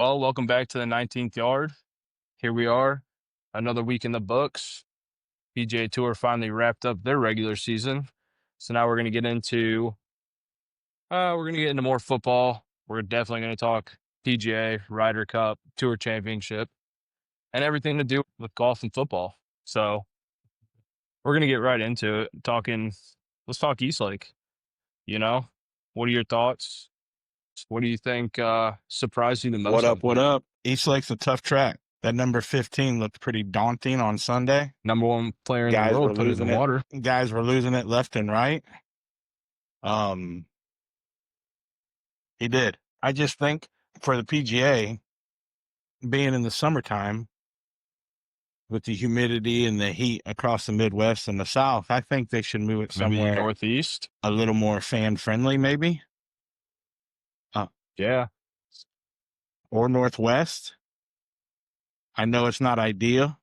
Well, welcome back to the 19th yard. Here we are, another week in the books. PGA Tour finally wrapped up their regular season. So now we're going to get into more football. We're definitely going to talk PGA, Ryder Cup, Tour Championship, and everything to do with golf and football. So we're going to get right into it. Let's talk Eastlake. What are your thoughts? What do you think surprised you the most? What up? Eastlake's a tough track. That number 15 looked pretty daunting on Sunday. Number one player in the world put it in the water. Guys were losing it left and right. He did. I just think for the PGA, being in the summertime, with the humidity and the heat across the Midwest and the South, I think they should move it somewhere northeast, a little more fan friendly, maybe. Yeah. Or Northwest. I know it's not ideal,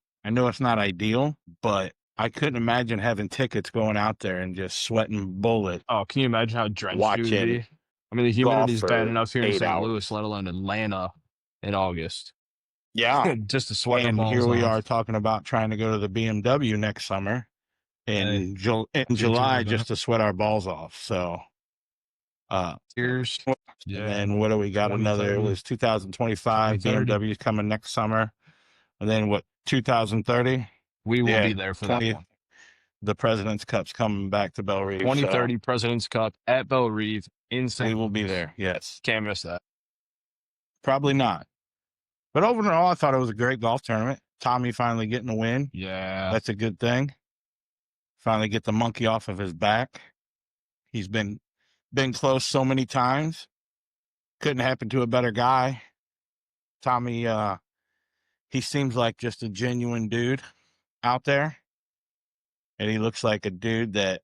but I couldn't imagine having tickets going out there and just sweating bullets. Oh, can you imagine how drenched it would be? I mean, the humidity is bad enough here in St. Louis, let alone Atlanta in August. Yeah. Just to sweat and the balls here we off. are talking about trying to go to the BMW next summer in July just to sweat our balls off. So, cheers. Yeah. And then what do we got? Another, it was 2025. BMW is coming next summer. And then 2030? We will be there for that one. The President's Cup's coming back to Belle Reve. 2030 President's Cup at Belle Reve in St. We will be there, yes. Can't miss that. Probably not. But overall, I thought it was a great golf tournament. Tommy finally getting a win. Yeah. That's a good thing. Finally get the monkey off of his back. He's been close so many times. Couldn't happen to a better guy. Tommy, he seems like just a genuine dude out there. And he looks like a dude that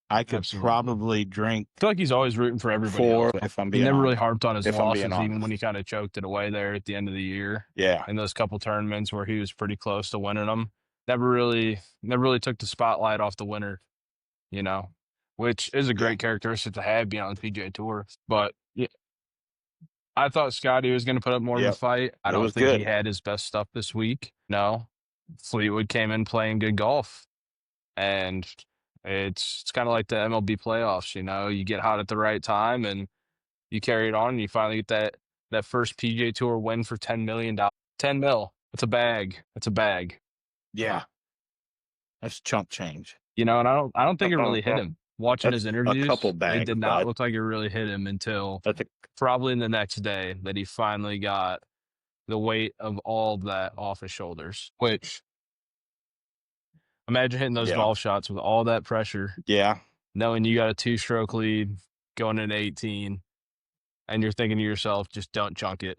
I could probably drink. I feel like he's always rooting for everybody else. If I'm being he never honest. really harped on his losses, even when he kind of choked it away there at the end of the year. Yeah. In those couple tournaments where he was pretty close to winning them. Never really took the spotlight off the winner, which is a great characteristic to have being on the PGA Tour. But yeah, I thought Scotty was going to put up more of a fight. I don't think he had his best stuff this week. No. Fleetwood came in playing good golf. And it's kind of like the MLB playoffs, you get hot at the right time and you carry it on and you finally get that first PGA Tour win for $10 million. 10 mil. It's a bag. Yeah. That's chump change. And I don't think it really hit him. Watching his interviews, it did not look like it really hit him until probably the next day that he finally got the weight of all that off his shoulders. Which, imagine hitting those golf shots with all that pressure. Yeah. Knowing you got a 2-stroke lead going into 18, and you're thinking to yourself, just don't chunk it.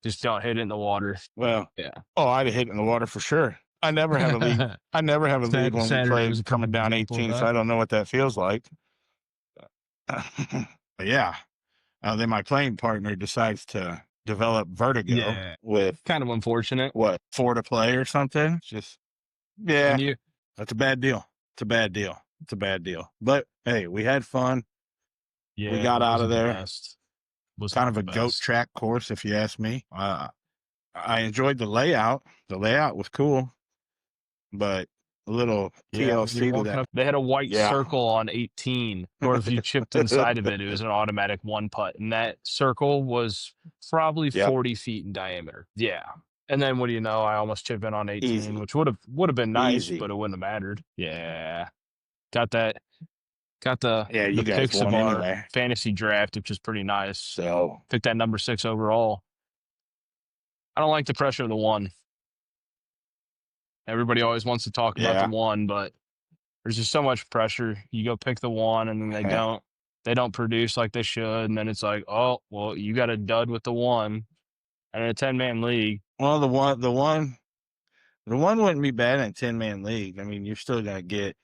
Just don't hit it in the water. Well, yeah. Oh, I'd hit it in the water for sure. I never have a lead. I never have a lead when we play coming down 18, so I don't know what that feels like. But yeah. Then my playing partner decides to develop vertigo with kind of unfortunate. 4 to play or something. It's just, that's a bad deal. It's a bad deal. But hey, we had fun. Yeah, we got out of there. It was kind of a goat track course, if you ask me. I enjoyed the layout. The layout was cool, but a little TLC to that. They had a white circle on 18, or if you chipped inside of it, it was an automatic 1-putt. And that circle was probably 40 feet in diameter. Yeah. And then what do you know? I almost chipped in on 18, which would have been nice, but it wouldn't have mattered. Yeah. Got the picks of our fantasy draft, which is pretty nice. So picked that number 6 overall. I don't like the pressure of the 1. Everybody always wants to talk about the 1, but there's just so much pressure. You go pick the 1 and then they don't produce like they should. And then it's like, oh, well, you got a dud with the 1 and in a 10-man league. Well, the one wouldn't be bad in a 10-man league. I mean, you're still going to get,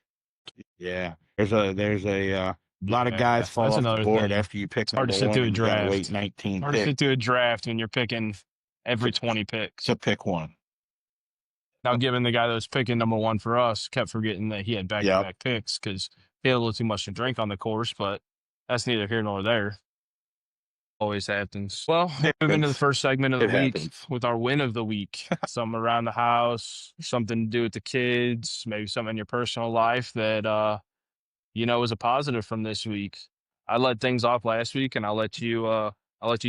there's a lot of guys fall off the board after you pick. It's hard to sit through a draft. Wait 19 hard to sit through a draft when you're picking every 20 picks. So pick 1. Now, given the guy that was picking number 1 for us kept forgetting that he had back-to-back picks because he had a little too much to drink on the course, but that's neither here nor there. Always happens. Well, we'll move into the first segment of the week with our win of the week. Something around the house, something to do with the kids, maybe something in your personal life that was a positive from this week. I let things off last week, and I'll let you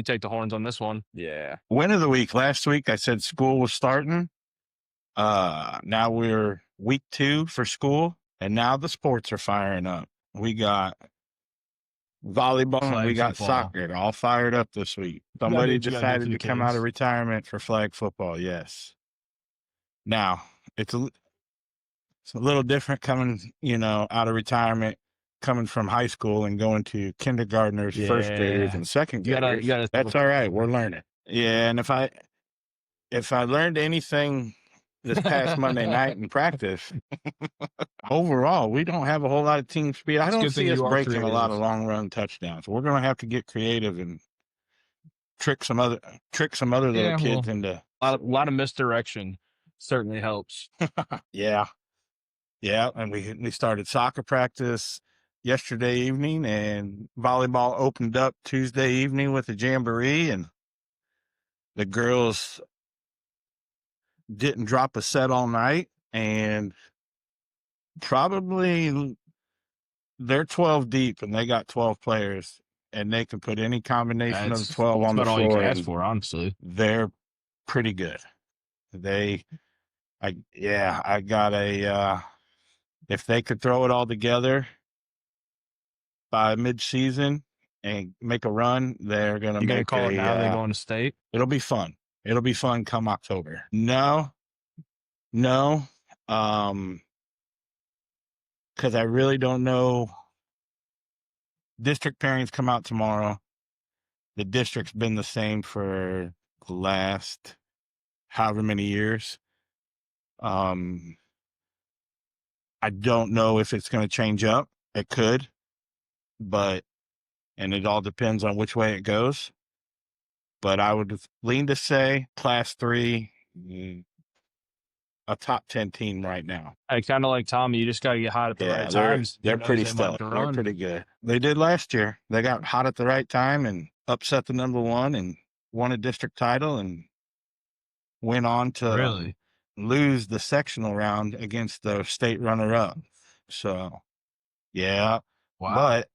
take the horns on this one. Yeah. Win of the week. Last week I said school was starting. Now we're week 2 for school, and now the sports are firing up. We got volleyball and we got soccer all fired up this week. Somebody decided to come out of retirement for flag football. Yes. Now it's a little different coming, out of retirement, coming from high school and going to kindergartners, first graders, and second graders. That's all right. We're learning. Yeah, and if I learned anything this past Monday night in practice, overall, we don't have a whole lot of team speed. I don't see us breaking a lot of long run touchdowns. We're going to have to get creative and trick some other little kids into a lot of misdirection. Certainly helps. Yeah, and we started soccer practice yesterday evening, and volleyball opened up Tuesday evening with a jamboree, and the girls didn't drop a set all night, and probably they're 12 deep, and they got 12 players, and they can put any combination of 12 on the floor. All you can ask for, honestly. They're pretty good. I got if they could throw it all together by mid-season and make a run, they're going to make call it now. They're going to state. It'll be fun. It'll be fun come October. No. Because I really don't know. District pairings come out tomorrow. The district's been the same for the last however many years. I don't know if it's going to change up. It could, and it all depends on which way it goes. But I would lean to say Class 3, a top 10 team right now. I kind of like Tommy. You just got to get hot at the right times. They're pretty stellar. They're pretty good. They did last year. They got hot at the right time and upset the number 1 and won a district title and went on to lose the sectional round against the state runner-up. So, yeah. Wow. But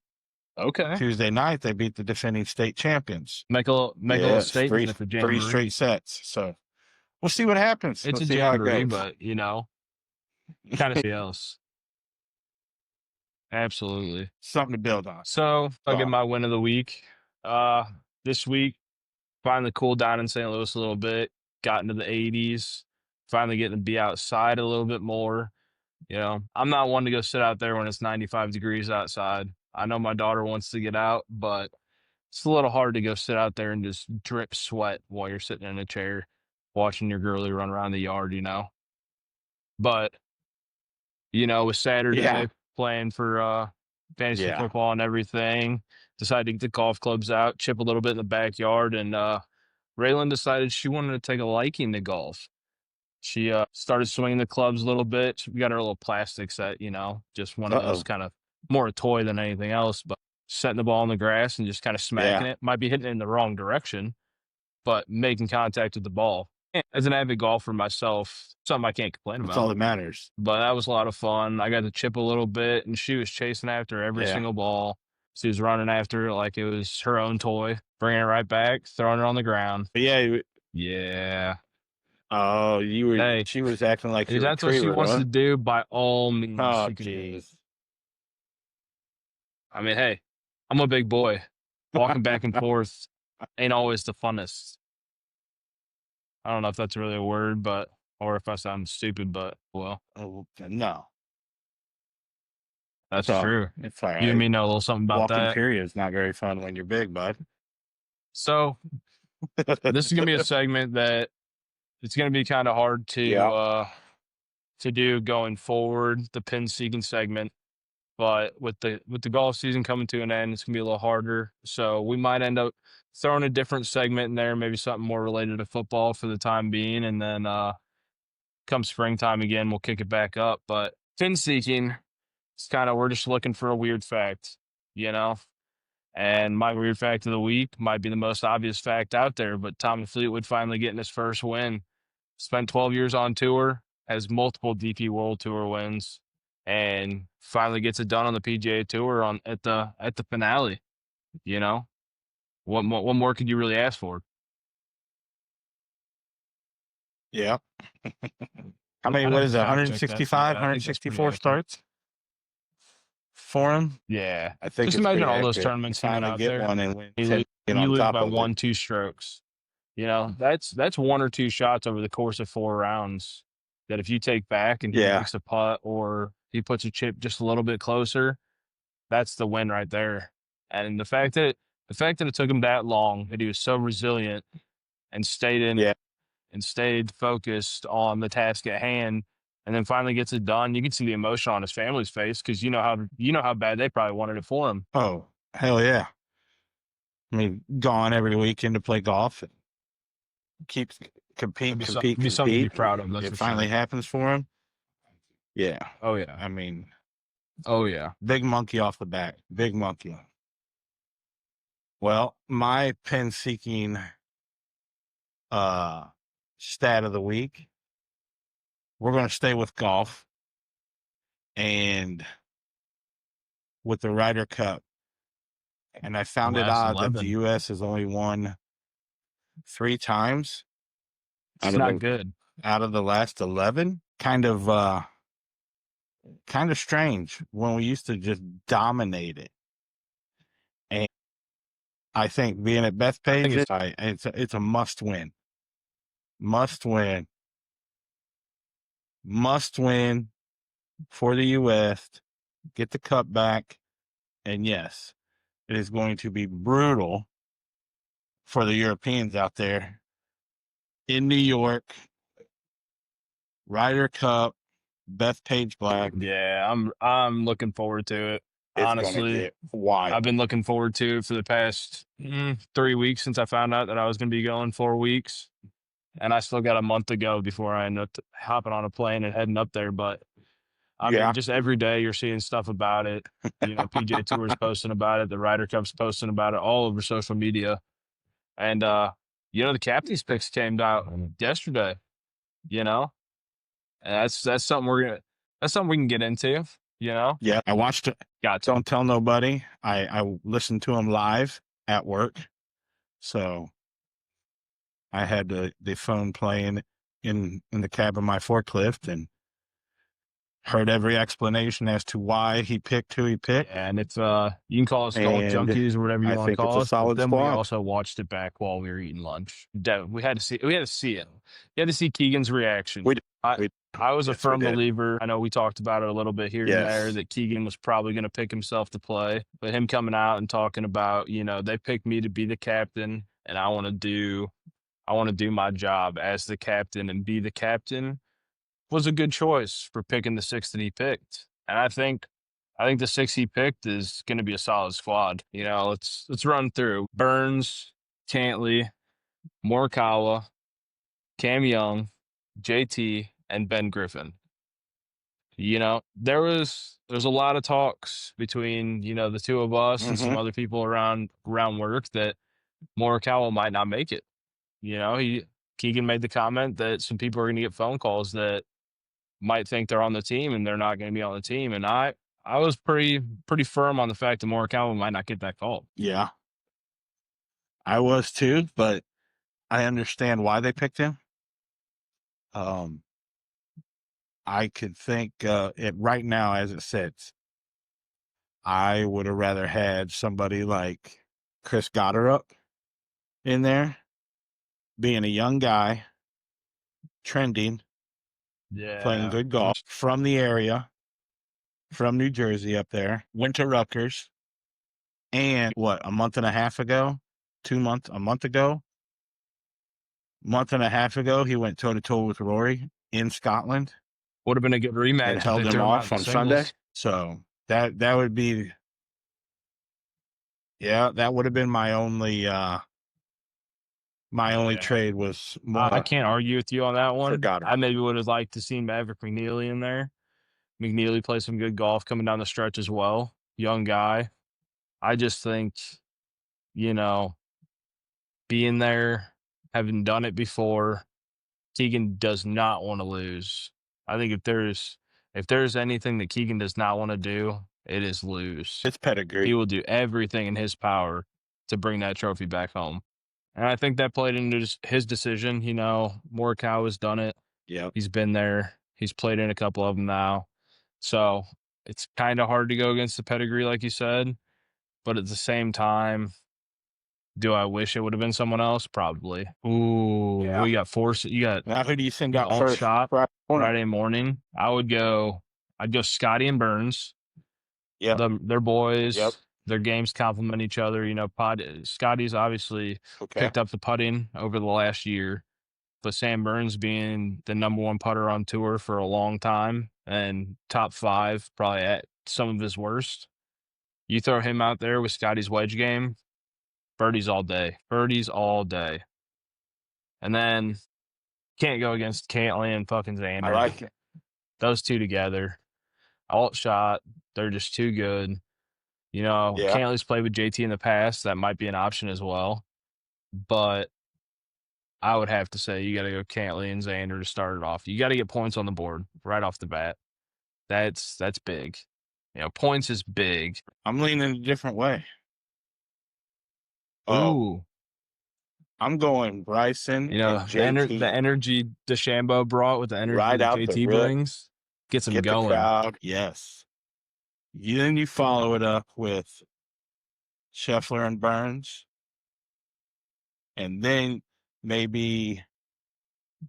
Tuesday night they beat the defending state champions. Make a little statement at the jamboree. 3 straight sets. So we'll see what happens. It's a jamboree, but kind of else. Absolutely. Something to build on. So I'll get my win of the week. This week, finally cooled down in St. Louis a little bit. Got into the 80s. Finally getting to be outside a little bit more. I'm not one to go sit out there when it's 95 degrees outside. I know my daughter wants to get out, but it's a little hard to go sit out there and just drip sweat while you're sitting in a chair watching your girlie run around the yard, But, with Saturday playing for fantasy football and everything, decided to get the golf clubs out, chip a little bit in the backyard, and Raylan decided she wanted to take a liking to golf. She started swinging the clubs a little bit. We got her a little plastic set, just one of those kind of more a toy than anything else, but setting the ball in the grass and just kind of smacking it. Might be hitting it in the wrong direction, but making contact with the ball. As an avid golfer myself, something I can't complain about. That's all that matters. But that was a lot of fun. I got to chip a little bit, and she was chasing after every single ball. She was running after it like it was her own toy, bringing it right back, throwing it on the ground. But yeah. Oh, you were. Hey, she was acting like you were that's what she wants to do. By all means, oh jeez. I mean, hey, I'm a big boy. Walking back and forth ain't always the funnest. I don't know if that's really a word, or if I sound stupid, but well. Oh, no. That's true. It's all right. You and me know a little something about that. Walking period is not very fun when you're big, bud. So this is going to be a segment that it's going to be kind of hard to do going forward, the pin seeking segment. But with the golf season coming to an end, it's going to be a little harder. So we might end up throwing a different segment in there, maybe something more related to football for the time being. And then come springtime again, we'll kick it back up. But pin seeking, it's kind of, we're just looking for a weird fact, And my weird fact of the week might be the most obvious fact out there, but Tommy Fleetwood finally getting his first win. Spent 12 years on tour, has multiple DP World Tour wins, and finally gets it done on the PGA Tour at the finale. You know, what more could you really ask for? Yeah. How many? What is it? 165, I think that's pretty 164 accurate. starts for him. Yeah, I think just it's imagine pretty all those accurate. tournaments he went Finally out get there. one and win You 10 lose, on you lose top by of it. 1-2 strokes. You know, that's 1 or 2 shots over the course of 4 rounds that if you take back and he Yeah. makes a putt or he puts a chip just a little bit closer, that's the win right there. And the fact that it took him that long, that he was so resilient and stayed in Yeah. it and stayed focused on the task at hand, and then finally gets it done. You can see the emotion on his family's face because you know how bad they probably wanted it for him. Oh, hell yeah. I mean, gone every weekend to play golf. And keeps compete. It'd be something to be proud of. That's It for finally sure. happens for him. Yeah. Oh yeah. I mean, Oh yeah. big monkey off the back. Big monkey. Well, my pin seeking stat of the week. We're going to stay with golf and with the Ryder Cup. And I found it odd that the U.S. has only won 3 times. It's not good. Out of the last 11. Kind of strange when we used to just dominate it. And I think being at Bethpage, it's a must win. Must win for the U.S. Get the cup back. And yes, it is going to be brutal for the Europeans out there in New York. Ryder Cup, Bethpage Black. Yeah, I'm looking forward to it. It's honestly, wild. I've been looking forward to it for the past 3 weeks since I found out that I was going to be going 4 weeks, and I still got a month to go before I end up hopping on a plane and heading up there. But I mean, just every day you're seeing stuff about it. You know, PGA Tour's posting about it, the Ryder Cup's posting about it all over social media, and you know, the captain's picks came out yesterday. You know, and that's something we can get into. You know, yeah, I watched it. Don't tell nobody. I listened to him live at work, so I had the phone playing in the cab of my forklift and heard every explanation as to why he picked who he picked. Yeah, and it's you can call us golf junkies or whatever you want to call us. But then we also watched it back while we were eating lunch. We had to see it. You had to see Keegan's reaction. I was a firm believer. I know we talked about it a little bit here and there that Keegan was probably going to pick himself to play, but him coming out and talking about, you know, they picked me to be the captain and I want to do my job as the captain and be the captain was a good choice for picking the 6 that he picked. And I think the 6 he picked is going to be a solid squad. You know, let's run through Burns, Cantley, Morikawa, Cam Young, JT, and Ben Griffin. You know, there's a lot of talks between, you know, the two of us and some other people around work that Morikawa might not make it. You know, Keegan made the comment that some people are going to get phone calls that might think they're on the team and they're not going to be on the team. And I was pretty firm on the fact that Morikawa might not get that call. Yeah, I was too, but I understand why they picked him. I could think it right now as it sits. I would have rather had somebody like Chris Gotterup in there, being a young guy, trending, playing good golf from the area, from New Jersey up there, went to Rutgers, and a month and a half ago, he went toe to toe with Rory in Scotland. Would have been a good rematch. And held him off on Sunday. So that would be, that would have been my only trade was more. I can't argue with you on that one. I maybe would have liked to see Maverick McNeely in there. McNeely played some good golf coming down the stretch as well. Young guy. I just think being there, having done it before, Keegan does not want to lose. I think if there's anything that Keegan does not want to do, it is lose. It's pedigree. He will do everything in his power to bring that trophy back home. And I think that played into his decision. Morikawa has done it. Yep. He's been there. He's played in a couple of them now. So it's kind of hard to go against the pedigree, like you said. But at the same time, do I wish it would have been someone else? Probably. Ooh, Yeah. You got Now, who do you send out alt first? shot Friday morning. I'd go Scotty and Burns. Yep. They're boys. Yep. Their games complement each other. Scotty's obviously picked up the putting over the last year, but Sam Burns being the number one putter on tour for a long time and top 5, probably at some of his worst. You throw him out there with Scotty's wedge game, birdies all day. And then can't go against Cantley and fucking Xander. I like it. Those two together. Alt shot, they're just too good. Cantley's played with JT in the past. That might be an option as well. But I would have to say you got to go Cantley and Xander to start it off. You got to get points on the board right off the bat. That's big. Points is big. I'm leaning a different way. Ooh. I'm going Bryson and JT. The energy DeChambeau brought with the energy Right that out JT the rip. brings gets them going. The crowd, yes. Then you follow it up with Scheffler and Burns. And then maybe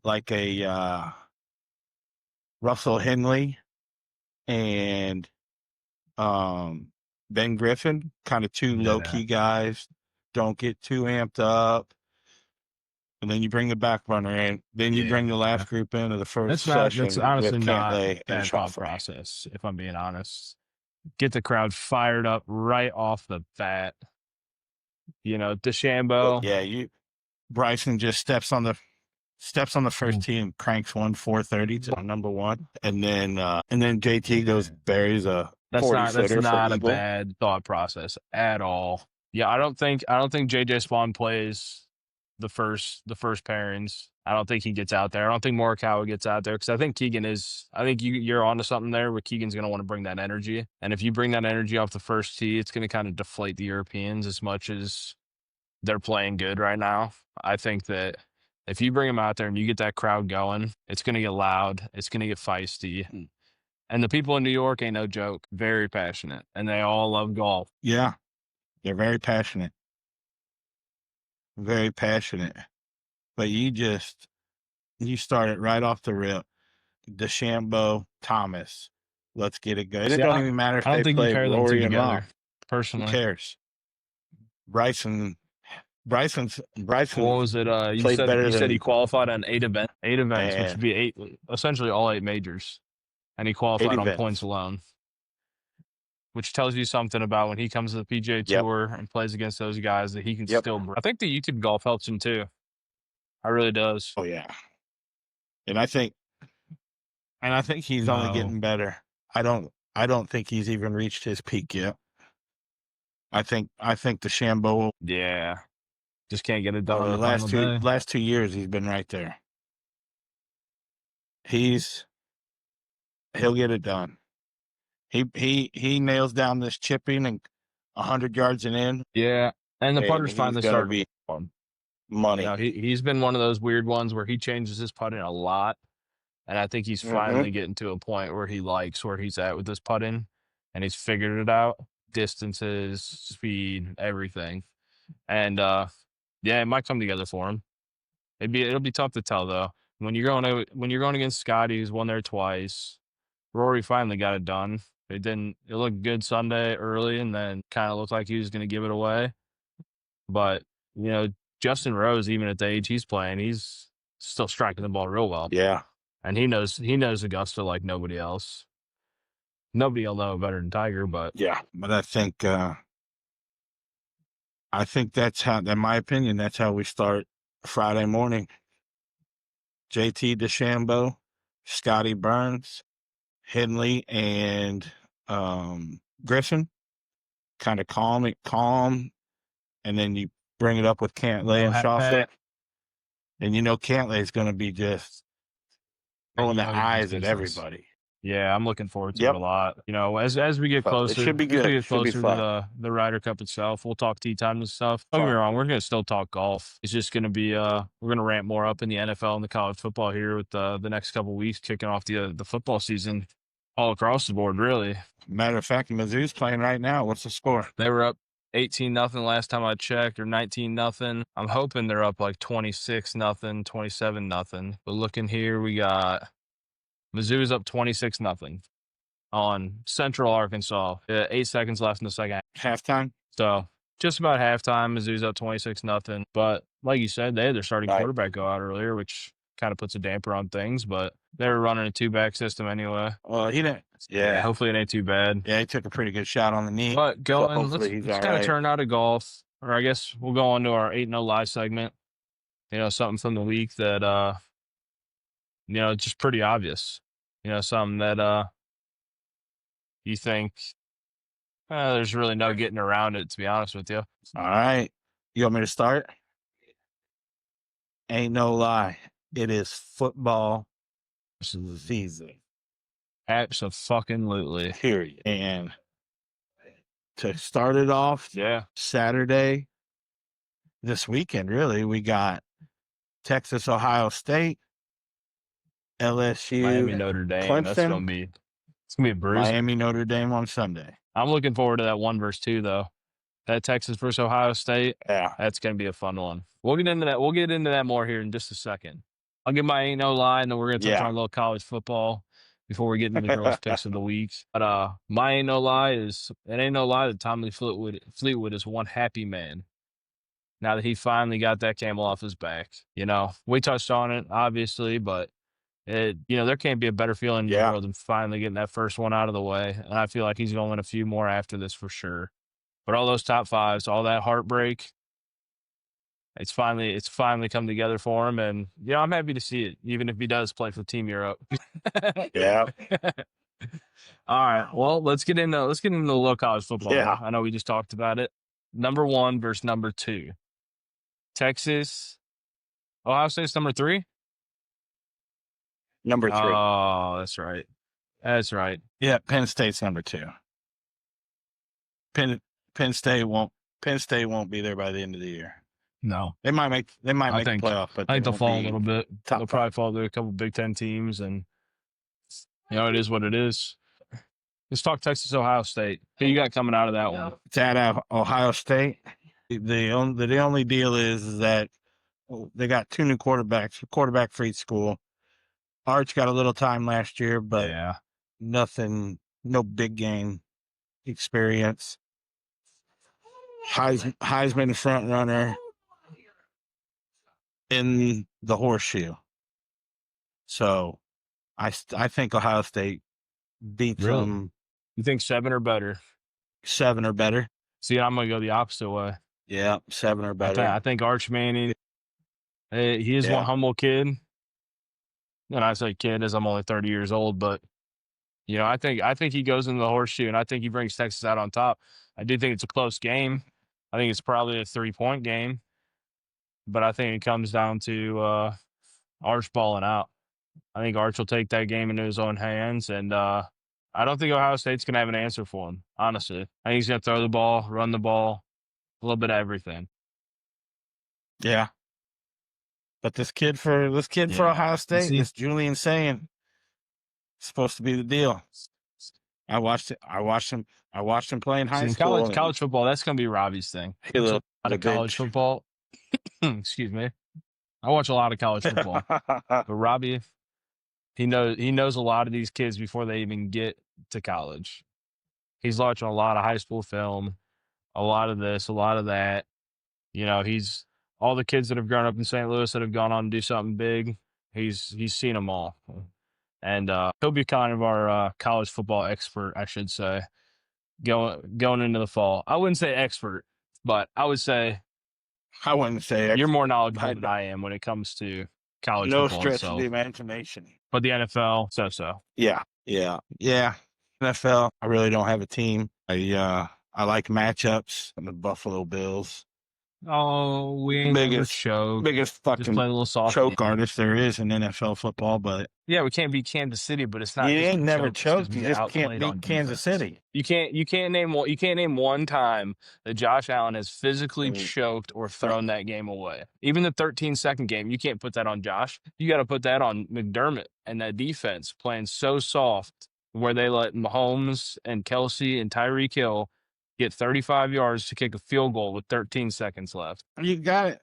like a Russell Henley and Ben Griffin, kind of two low-key guys. Don't get too amped up. And then you bring the back runner in. Then you bring the last group into the first session. That's honestly not a bad thought process, if I'm being honest. Get the crowd fired up right off the bat. DeChambeau. Yeah, Bryson just steps on the first tee and cranks 430 to number one, and then JT goes buries a 40 That's footer not for a eagle. bad thought process at all. Yeah, I don't think JJ Spawn plays the first pairings. I don't think he gets out there. I don't think Morikawa gets out there because I think Keegan is. I think you're onto something there where Keegan's going to want to bring that energy, and if you bring that energy off the first tee, it's going to kind of deflate the Europeans as much as they're playing good right now. I think that if you bring them out there and you get that crowd going, it's going to get loud. It's going to get feisty. And the people in New York ain't no joke. Very passionate. And they all love golf. Yeah. They're very passionate. Very passionate. But you start it right off the rip. DeChambeau, Thomas. Let's get it going. It don't even matter if they play Rory and Rob. Personally. Who cares? Bryson. What was it? You said he qualified on 8 events. 8 events, which would be essentially all 8 majors. And he qualified on points alone. Which tells you something about when he comes to the PGA Tour and plays against those guys that he can still. I think the YouTube golf helps him too. I really does. Oh yeah. And I think he's only getting better. I don't think he's even reached his peak yet. I think DeChambeau. Yeah. Just can't get it done. The last 2 years he's been right there. He'll get it done. He nails down this chipping and 100 yards and in. Yeah, and the putter's finally starting to be money. He's been one of those weird ones where he changes his putting a lot, and I think he's finally getting to a point where he likes where he's at with this putting, and he's figured it out: distances, speed, everything. And it might come together for him. It'll be tough to tell though. When you're going against Scotty, who's won there twice. Rory finally got it done. It looked good Sunday early and then kind of looked like he was going to give it away. But, Justin Rose, even at the age he's playing, he's still striking the ball real well. Yeah. And he knows Augusta like nobody else. Nobody will know better than Tiger, but. Yeah. But I think that's how, in my opinion, that's how we start Friday morning. JT DeChambeau, Scotty Burns, Henley, and Griffin, kind of calm and then you bring it up with Cantlay and Shawfut, and Cantlay is going to be just throwing the eyes at everybody. Yeah, I'm looking forward to it a lot. As we get closer, it should be good. As we get closer to the Ryder Cup itself, we'll talk tee time and stuff. Don't get me wrong, we're gonna still talk golf. It's just gonna be we're gonna ramp more up in the NFL and the college football here with the next couple of weeks kicking off the football season all across the board, really. Matter of fact, Mizzou's playing right now. What's the score? They were up 18-0 last time I checked, or 19-0. I'm hoping they're up like 26-0, 27-0. But looking here, we got Mizzou's up 26-0 on Central Arkansas. 8 seconds left in the second half. Halftime? So just about halftime. Mizzou's up 26-0. But like you said, they had their starting quarterback go out earlier, which kind of puts a damper on things. But they were running a 2-back system anyway. Well, he didn't. Yeah. Hopefully it ain't too bad. Yeah, he took a pretty good shot on the knee. But let's kind of turn out of golf. Or I guess we'll go on to our 8-0 live segment. Something from the week that, just pretty obvious. Something that you think there's really no getting around it, to be honest with you. All right. You want me to start? Ain't no lie. It is football season. Absolutely. Period. And to start it off, Saturday, this weekend, really, we got Texas, Ohio State, LSU, Miami, Notre Dame. Clemson. It's gonna be a bruise. Miami, Notre Dame on Sunday. I'm looking forward to that 1 versus 2 though. That Texas versus Ohio State. Yeah, that's gonna be a fun one. We'll get into that. We'll get into that more here in just a second. I'll give my ain't no lie, and then we're gonna touch on a little college football before we get into the girls' picks of the week. But my ain't no lie is it ain't no lie that Tommy Fleetwood is one happy man. Now that he finally got that camel off his back. We touched on it obviously, but there can't be a better feeling in the world than finally getting that first one out of the way. And I feel like he's going to win a few more after this for sure. But all those top fives, all that heartbreak, it's finally come together for him. And I'm happy to see it, even if he does play for Team Europe. Yeah. All right. Well, let's get into the little college football. Yeah. I know we just talked about it. Number 1 versus number 2. Texas, Ohio State's number 3. Number 3. Oh, that's right. That's right. Yeah, Penn State's number 2. Penn State won't be there by the end of the year. No, they might make the playoff, but I think they'll fall a little bit. They'll probably five. fall to a couple Big Ten teams, and it is what it is. Let's talk Texas, Ohio State. Who you got coming out of that one? It's at Ohio State. The only deal is that they got 2 new quarterbacks, quarterback for each school. Arch got a little time last year, but nothing, no big game experience. Heisman front runner in the horseshoe. So I think Ohio State beats them. You think 7 or better? 7 or better. See, I'm going to go the opposite way. Yeah, 7 or better. I think Arch Manning, he is one humble kid. And I say kid as I'm only 30 years old, but I think he goes into the horseshoe, and I think he brings Texas out on top. I do think it's a close game. I think it's probably a 3-point game, but I think it comes down to Arch balling out. I think Arch will take that game into his own hands, and I don't think Ohio State's going to have an answer for him, honestly. I think he's going to throw the ball, run the ball, a little bit of everything. Yeah. But this kid for Ohio State, this Julian saying, supposed to be the deal. I watched him play in high school. College football, that's going to be Robbie's thing. A lot of college football. Excuse me. I watch a lot of college football. But Robbie, he knows a lot of these kids before they even get to college. He's watching a lot of high school film, a lot of this, a lot of that. He's all the kids that have grown up in St. Louis that have gone on to do something big. He's seen them all. And he'll be kind of our college football expert, I should say, going into the fall. I wouldn't say expert, but I wouldn't say expert. You're more knowledgeable than I am when it comes to college football. No stretch of the imagination. But the NFL, so. Yeah. NFL, I really don't have a team. I like matchups. I'm the Buffalo Bills. Oh, we ain't never choked. biggest Just fucking play a little soft choke game. artist there is in NFL football, but Yeah, we can't beat Kansas City, but it's not. you just ain't never chokes 'cause choked. we You get just can't outplayed on beat Kansas defense. City. You can't name one time that Josh Allen has physically choked or thrown that game away. Even the 13-second game, you can't put that on Josh. You got to put that on McDermott and that defense playing so soft where they let Mahomes and Kelsey and Tyreek Hill get 35 yards to kick a field goal with 13 seconds left. You got it.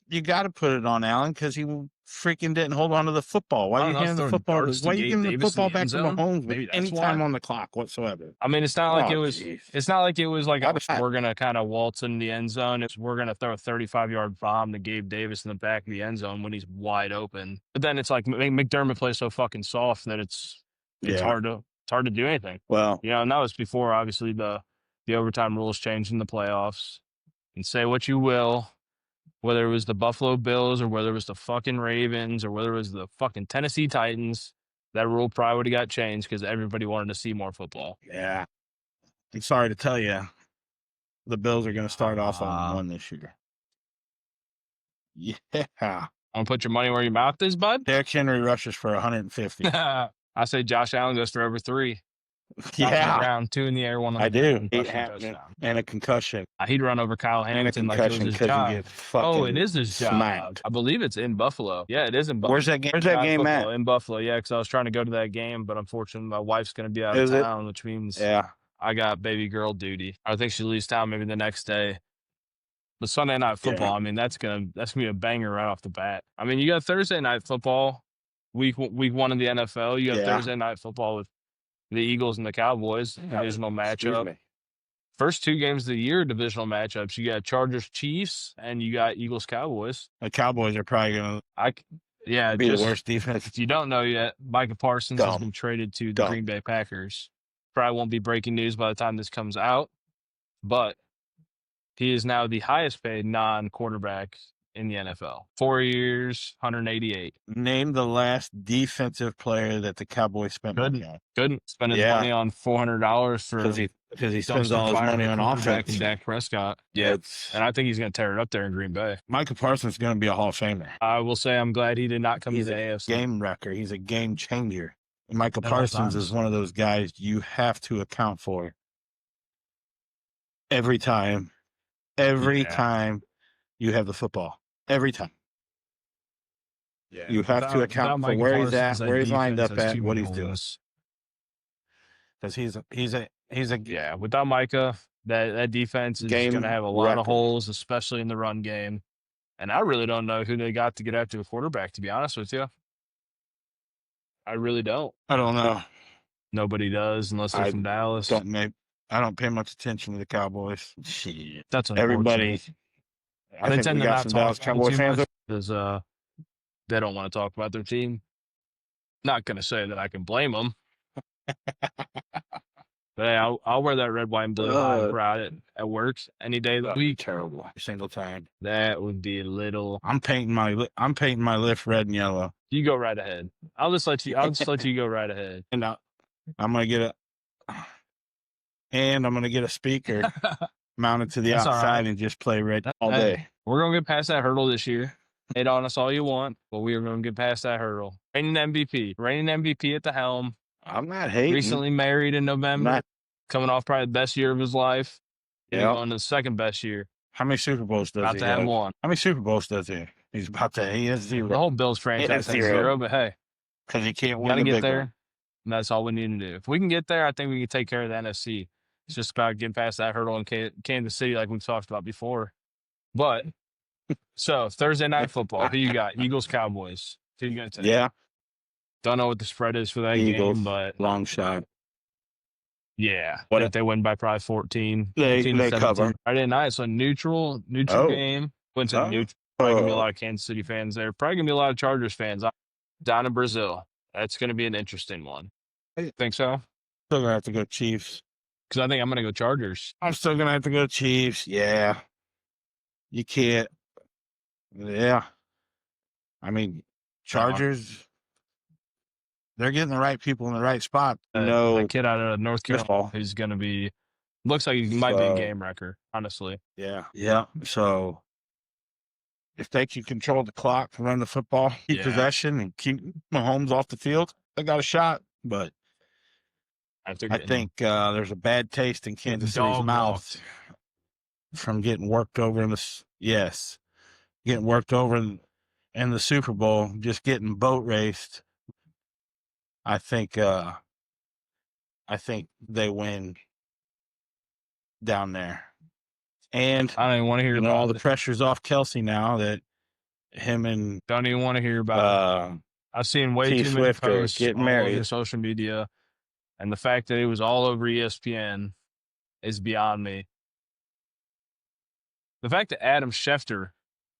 You got to put it on Allen because he freaking didn't hold on to the football. Why you handing the football? Why you giving the football back to Mahomes with any time on the clock whatsoever? I mean, it's not like it was. Geez. It's not like it was like we're gonna kind of waltz in the end zone. We're gonna throw a 35-yard bomb to Gabe Davis in the back of the end zone when he's wide open. But then it's like McDermott plays so fucking soft that it's hard to do anything. Well, and that was before obviously the overtime rules changed in the playoffs. And say what you will, whether it was the Buffalo Bills or whether it was the fucking Ravens or whether it was the fucking Tennessee Titans, that rule probably would have got changed because everybody wanted to see more football. Yeah. I'm sorry to tell you, the Bills are going to start off on 1 this year. Yeah. I'm going to put your money where your mouth is, bud. Derrick Henry rushes for 150. I say Josh Allen goes for over 3. Yeah. Round 2 in the air, 1 I do. touchdown. And a concussion. He'd run over Kyle Hamilton like it was his job. It is his job. I believe it's in Buffalo. Yeah, it is in Buffalo. Where's that game at? In Buffalo, yeah, because I was trying to go to that game, but unfortunately my wife's going to be out of town, which means I got baby girl duty. I think she leaves town maybe the next day. But Sunday night football, I mean, that's gonna be a banger right off the bat. I mean, you got Thursday night football, week 1 of the NFL. You got Thursday night football with the Eagles and the Cowboys, divisional matchup. First 2 games of the year, divisional matchups. You got Chargers Chiefs and you got Eagles Cowboys. The Cowboys are probably gonna be the worst defense. If you don't know yet, Micah Parsons has been traded to the Green Bay Packers. Probably won't be breaking news by the time this comes out, but he is now the highest paid non-quarterback in the NFL. 4 years, 188. Name the last defensive player that the Cowboys spent money on. Couldn't spend his money on $400 for because he spends all his money on offense. And Dak Prescott. Yeah, and I think he's going to tear it up there in Green Bay. Micah Parsons is going to be a Hall of Famer. I will say I'm glad he did not come to the AFC. Game wrecker. He's a game changer. And Micah Parsons is one of those guys you have to account for every time. Every time you have the football. Every time. Yeah. You have to account for where he's at, where he's lined up at, what he's doing. Because he's a without Micah, that defense is going to have a lot of holes, especially in the run game. And I really don't know who they got to get after a quarterback, to be honest with you. I really don't. I don't know. Nobody does unless they're from Dallas. I don't pay much attention to the Cowboys. Shit. That's everybody. They tend to not talk Cowboy fans because they don't want to talk about their team. Not going to say that I can blame them. But hey, I'll wear that red, white, and blue proud at work any day of the week. Terrible. Single time. That would be a little. I'm painting my lift red and yellow. You go right ahead. I'll just let you go right ahead. And I'm gonna get a speaker mounted to the outside and just play red all day. We're gonna get past that hurdle this year. Hate on us all you want, but we are gonna get past that hurdle. Reigning MVP at the helm. I'm not hating. Recently married in November. Coming off probably the best year of his life. Yeah. On the second best year. How many Super Bowls does he have? About to have 1. How many Super Bowls does he? He has 0. The whole Bills franchise has 0, but hey. Because he can't win. Gotta get there. And that's all we need to do. If we can get there, I think we can take care of the NFC. It's just about getting past that hurdle in Kansas City like we've talked about before. But, so, Thursday night football. Who you got? Eagles, Cowboys. Who you going to take? Yeah. Don't know what the spread is for that game, but. Long shot. Yeah. I think they win by probably 14. They cover. Friday night, so neutral game. Went to neutral. Probably going to be a lot of Kansas City fans there. Probably going to be a lot of Chargers fans down in Brazil. That's going to be an interesting one. Think so? Still going to have to go Chiefs. Because I think I'm going to go Chargers. I'm still going to have to go Chiefs. Yeah. You can't. Yeah. I mean, Chargers, they're getting the right people in the right spot. The kid out of North Carolina who's going to be Looks like he might be a So- game wrecker, honestly. Yeah. So if they can control the clock, run the football, keep Yeah. possession, and keep Mahomes off the field, they got a shot. But I think there's a bad taste in Kansas City's dog mouth walked. from getting worked over in the getting worked over in the Super Bowl, just getting boat raced. I think they win down there. And I don't even want to hear about all the it. pressure's off Kelsey now that him and Don't even want to hear about it. I've seen way T too many Swift are posts getting all married. over social media, and the fact that it was all over ESPN is beyond me. The fact that Adam Schefter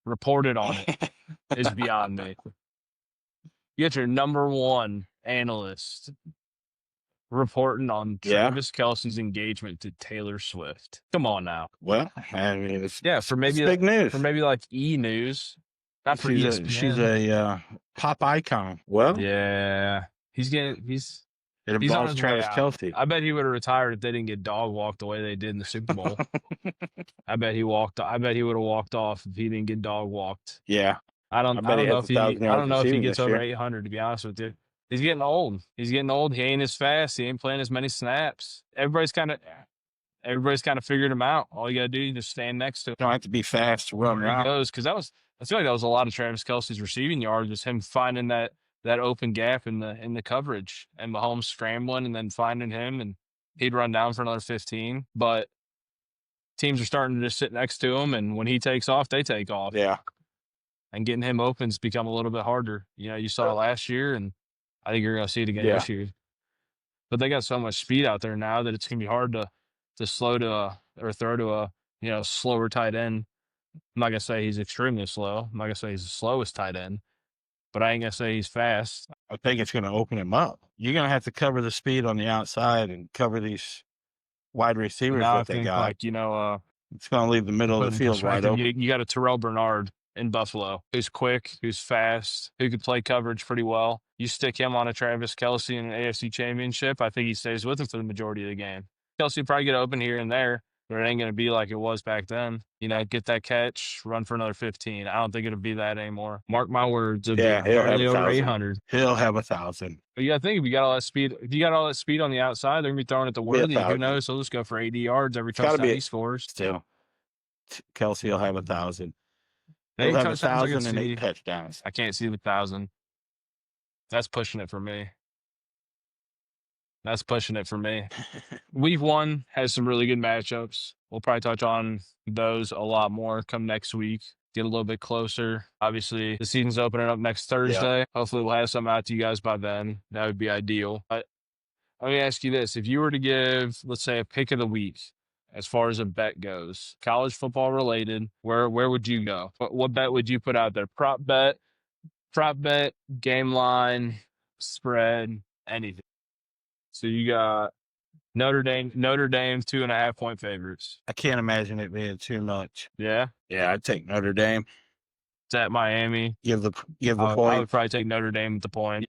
reported on it is beyond me. You get your number one analyst reporting on Travis Kelce's engagement to Taylor Swift. Come on now. Well, I mean, it's maybe big news. For maybe like E! News, not for ESPN. She's a pop icon. Well, yeah, he's on involves his Travis way out. Kelce. I bet he would have retired if they didn't get dog walked the way they did in the Super Bowl. I bet he would have walked off if he didn't get dog walked. Yeah. I don't know if he gets over 800, to be honest with you. He's getting old. He ain't as fast. He ain't playing as many snaps. Everybody's kind of figured him out. All you got to do is just stand next to him. Don't have to be fast to run around. Because I feel like that was a lot of Travis Kelce's receiving yards, just him finding that open gap in the coverage, and Mahomes scrambling and then finding him, and he'd run down for another 15. But teams are starting to just sit next to him, and when he takes off, they take off. Yeah. And getting him open's become a little bit harder. You saw it last year, and I think you're going to see it again this year. But they got so much speed out there now that it's going to be hard to slow to or throw to a slower tight end. I'm not going to say he's extremely slow. I'm not going to say he's the slowest tight end, but I ain't going to say he's fast. I think it's going to open him up. You're going to have to cover the speed on the outside and cover these wide receivers Now that they got. It's going to leave the middle of the field wide open. You got a Terrell Bernard in Buffalo, who's quick, who's fast, who could play coverage pretty well. You stick him on a Travis Kelce in an AFC Championship, I think he stays with him for the majority of the game. Kelce will probably get open here and there, but it ain't going to be like it was back then. Get that catch, run for another 15. I don't think it'll be that anymore. Mark my words. He'll have over 800. He'll have 1,000. But you got to think, if you got all that speed on the outside, they're going to be throwing it to Worthy. Who knows? He'll just go for 80 yards every touchdown he scores. Still, Kelce will have 1,000. He'll have 1,000 and 8 touchdowns. I can't see the 1,000. That's pushing it for me. Week 1 has some really good matchups. We'll probably touch on those a lot more come next week. Get a little bit closer. Obviously, the season's opening up next Thursday. Yeah. Hopefully, we'll have something out to you guys by then. That would be ideal. But let me ask you this. If you were to give, let's say, a pick of the week, as far as a bet goes, college football related, where would you go? What bet would you put out there? Prop bet, game line, spread, anything. So you got Notre Dame 2.5 point favorites. I can't imagine it being too much. Yeah? Yeah, I'd take Notre Dame. It's at Miami. Give the point. I would probably take Notre Dame with the point.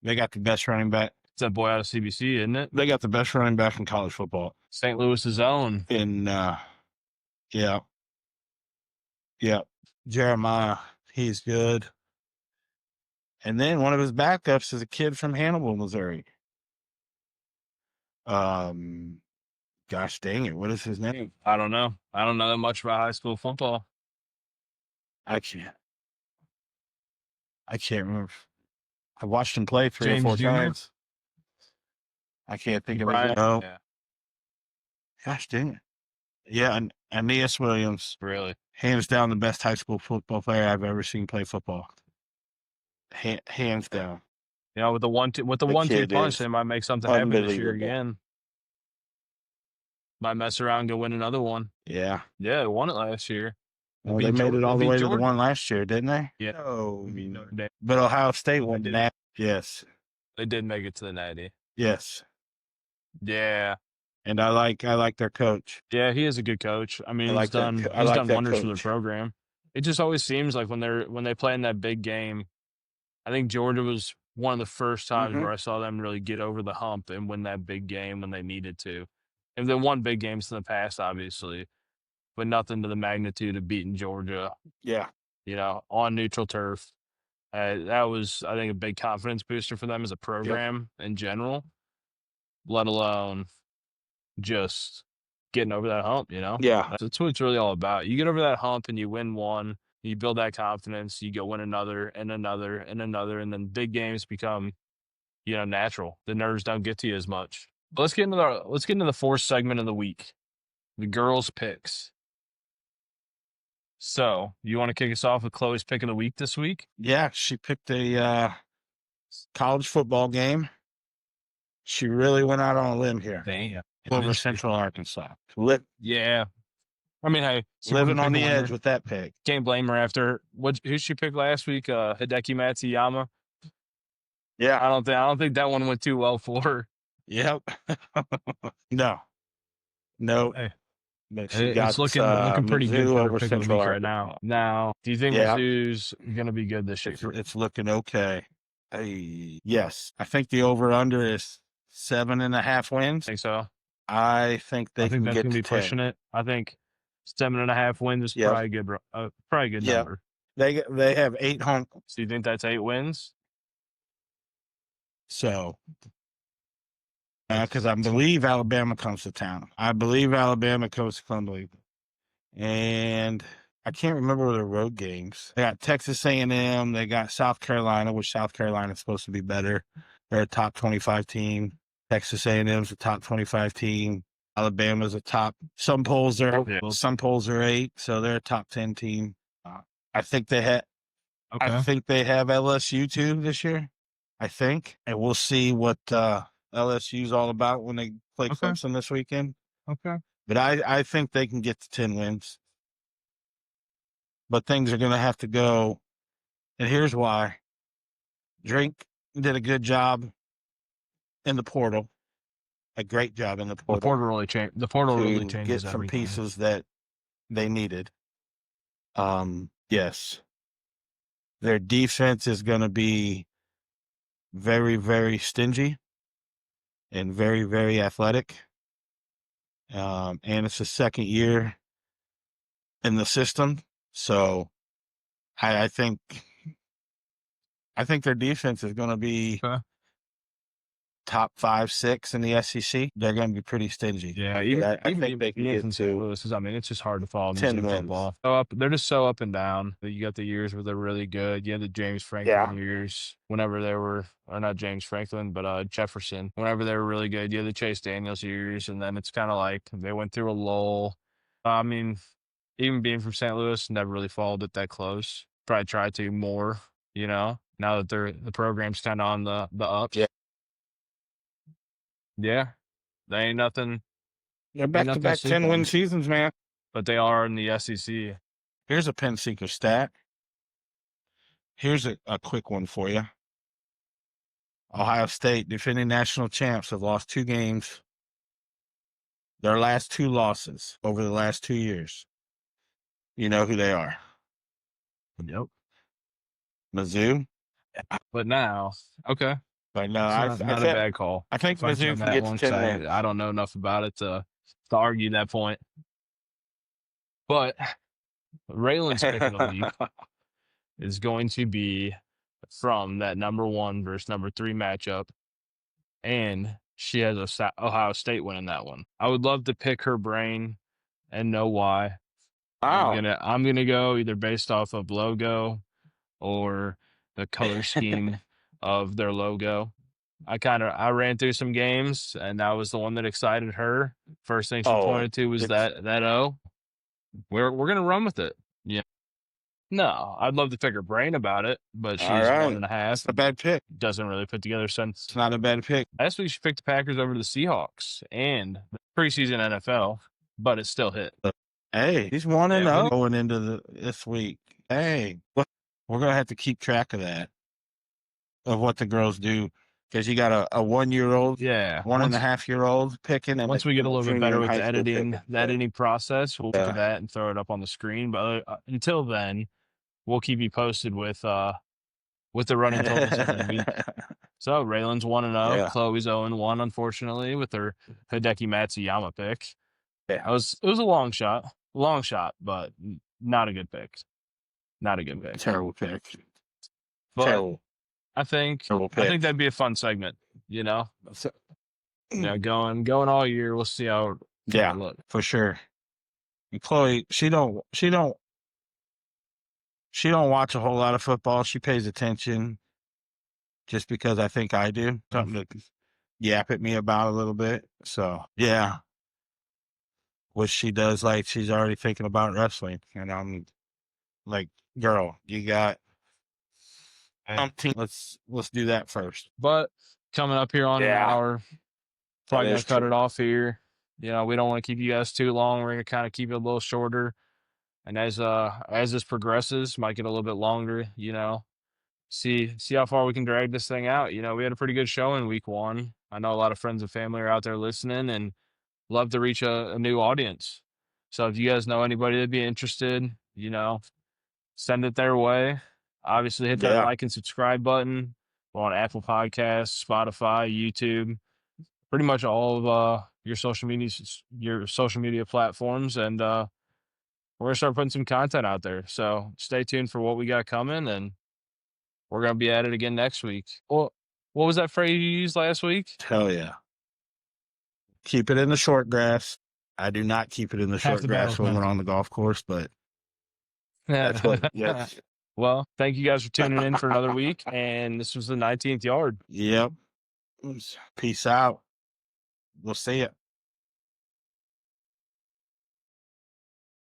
They got the best running back. It's that boy out of CBC, isn't it? They got the best running back in college football. St. Louis's own. Yeah. Jeremiah, he's good. And then one of his backups is a kid from Hannibal, Missouri. Gosh dang it, what is his name? I don't know. I don't know that much about high school football. I can't remember. I watched him play 3 or 4 times. I can't think of his name. No. Yeah. Gosh dang it. Yeah, and Aeneas Williams. Really? Hands down the best high school football player I've ever seen play football. Hands down. With the 1-2 punch, they might make something happen this year again. Might mess around and go win another one. Yeah. Yeah, they won it last year. Well, they made it all the way to the one last year, didn't they? Yeah. No. But Ohio State won the Natty. Yes. They did make it to the Natty. Yes. Yeah. And I like their coach. Yeah, he is a good coach. I mean, he's done wonders for the program. It just always seems like when they play in that big game, I think Georgia was one of the first times where I saw them really get over the hump and win that big game when they needed to. And then won big games in the past, obviously, but nothing to the magnitude of beating Georgia. Yeah. On neutral turf. That was, I think, a big confidence booster for them as a program in general, let alone just getting over that hump, Yeah. That's what it's really all about. You get over that hump and you win one, you build that confidence, you go win another and another and another, and then big games become, natural. The nerves don't get to you as much. But let's get into the fourth segment of the week, the girls' picks. So, you want to kick us off with Chloe's pick of the week this week? Yeah, she picked a college football She really went out on a limb here. Damn. Over Central Arkansas. Yeah. I mean, hey, living on the edge with that pick. Can't blame her after who she picked last week, Hideki Matsuyama. Yeah. I don't think that one went too well for her. Yep. No. Hey. But she It's looking pretty good for over Central right now. Now, do you think Mizzou's going to be good this year? It's looking okay. Yes. I think the over-under is 7.5 wins. Think so? I think they can get to 10. Pushing it. I think 7.5 wins is probably a good number. They have 8 home. So you think that's 8 wins? So, because I believe Alabama comes to town. I believe Alabama comes to Columbia. And I can't remember their road games. They got Texas A&M. They got South Carolina, which South Carolina is supposed to be better. They're a top 25 team. Texas A&M is a top 25 team. Alabama's a top. Some polls are 8, so they're a top 10 team. I think they have. Okay. I think they have LSU too this year. I think, and we'll see what LSU's all about when they play Clemson this weekend. Okay, but I think they can get to 10 wins. But things are going to have to go, and here's why. Drake did a good job in the portal. A great job in the portal. The portal really changed. The portal really changes get some pieces that they needed. Yes. Their defense is going to be very, very stingy and very, very athletic. And it's the second year in the system. So I think their defense is going to be top 5, 6 in the SEC. They're going to be pretty stingy. Yeah, I think they can get to St. Louis. I mean, it's just hard to follow 10 wins. Football. They're just so up and down. You got the years where they're really good. You had the James Franklin years whenever they were, or not James Franklin, but Jefferson. Whenever they were really good, you had the Chase Daniels years, and then it's kind of like they went through a lull. I mean, even being from St. Louis, never really followed it that close. Probably try to more, now that the program's kind of on the ups. Yeah, they ain't nothing. They're back-to-back 10-win seasons, man. But they are in the SEC. Here's a pin seeker stat. Here's a quick one for you. Ohio State, defending national champs, have lost 2 games. Their last 2 losses over the last 2 years. You know who they are? Yep. Mizzou. But now, okay. But no, not a bad call. I think Mizzou can get to 10 wins. I don't know enough about it to argue that point. But Raylan's pick of the week is going to be from that number 1 versus number 3 matchup, and she has Ohio State winning that one. I would love to pick her brain and know why. Wow. I'm gonna go either based off of logo or the color scheme of their logo. I ran through some games, and that was the one that excited her. First thing she pointed to was that O. We're gonna run with it. Yeah. No, I'd love to pick her brain about it, but she's 1.5. It's a bad pick. Doesn't really put together sense. It's not a bad pick. Last week she picked the Packers over the Seahawks and the preseason NFL, but it still hit. Hey, he's 1-0 going into this week. Hey, we're gonna have to keep track of that, of what the girls do, because you got a 1-year-old, 1.5-year-old picking. And once we get a little bit better with the editing process, we'll look at that and throw it up on the screen. But until then, we'll keep you posted with the running totals every week. So Raylan's 1-0. Yeah. Chloe's 0-1, unfortunately, with her Hideki Matsuyama pick. Yeah. It was a long shot, but not a good pick. Not a good pick. Terrible pick. But Terrible. I think that'd be a fun segment. You know, going all year. We'll see how it looks. For sure. And Chloe, she don't watch a whole lot of football. She pays attention just because I think I do. Something to yap at me about a little bit. So yeah. What she does, like, she's already thinking about wrestling. And I'm like, girl, you got something. Let's do that first. But coming up here on an hour, probably gonna cut it off here. You know, we don't want to keep you guys too long. We're gonna kind of keep it a little shorter. And as this progresses, might get a little bit longer, you know. See how far we can drag this thing out. You know, we had a pretty good show in week 1. I know a lot of friends and family are out there listening and love to reach a new audience. So if you guys know anybody that'd be interested, you know, send it their way. Obviously hit that like and subscribe button. We're on Apple Podcasts, Spotify, YouTube, pretty much all of your social media platforms, and we're gonna start putting some content out there. So stay tuned for what we got coming, and we're gonna be at it again next week. Well, what was that phrase you used last week? Hell yeah. Keep it in the short grass. I do not keep it in the short grass when we're on the golf course, but that's what. Yes. Well, thank you guys for tuning in for another week, and this was the 19th yard. Yep. Peace out. We'll see you.